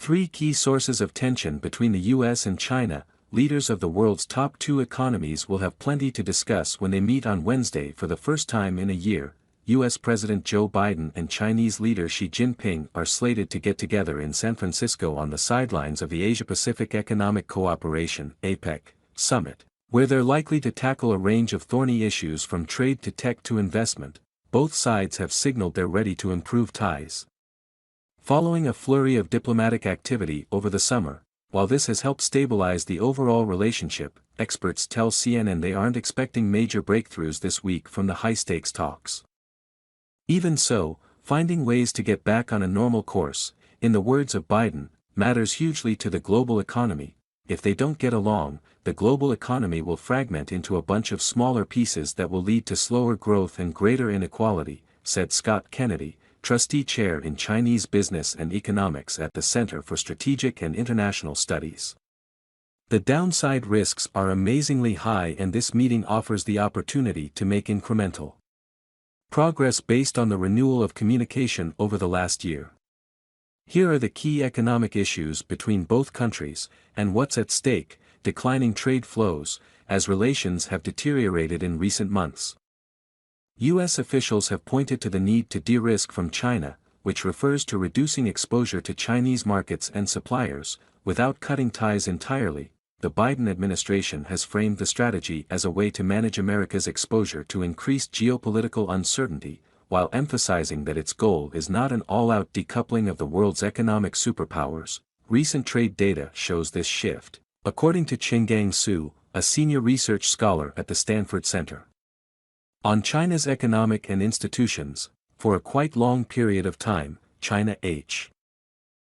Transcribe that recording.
Three key sources of tension between the US and China. Leaders of the world's top two economies will have plenty to discuss when they meet on Wednesday for the first time in a year. US President Joe Biden and Chinese leader Xi Jinping are slated to get together in San Francisco on the sidelines of the Asia-Pacific Economic Cooperation (APEC) summit, where they're likely to tackle a range of thorny issues from trade to tech to investment. Both sides have signaled they're ready to improve ties. Following a flurry of diplomatic activity over the summer, while this has helped stabilize the overall relationship, experts tell CNN they aren't expecting major breakthroughs this week from the high-stakes talks. Even so, finding ways to get back on a normal course, in the words of Biden, matters hugely to the global economy. If they don't get along, the global economy will fragment into a bunch of smaller pieces that will lead to slower growth and greater inequality, said Scott Kennedy, trustee chair in Chinese business and economics at the Center for Strategic and International Studies. The downside risks are amazingly high, and this meeting offers the opportunity to make incremental progress based on the renewal of communication over the last year. Here are the key economic issues between both countries, and what's at stake: declining trade flows, as relations have deteriorated in recent months. U.S. officials have pointed to the need to de-risk from China, which refers to reducing exposure to Chinese markets and suppliers, without cutting ties entirely. The Biden administration has framed the strategy as a way to manage America's exposure to increased geopolitical uncertainty, while emphasizing that its goal is not an all-out decoupling of the world's economic superpowers. Recent trade data shows this shift, according to Qinggang Su, a senior research scholar at the Stanford Center on China's economic and institutions. For a quite long period of time, China H.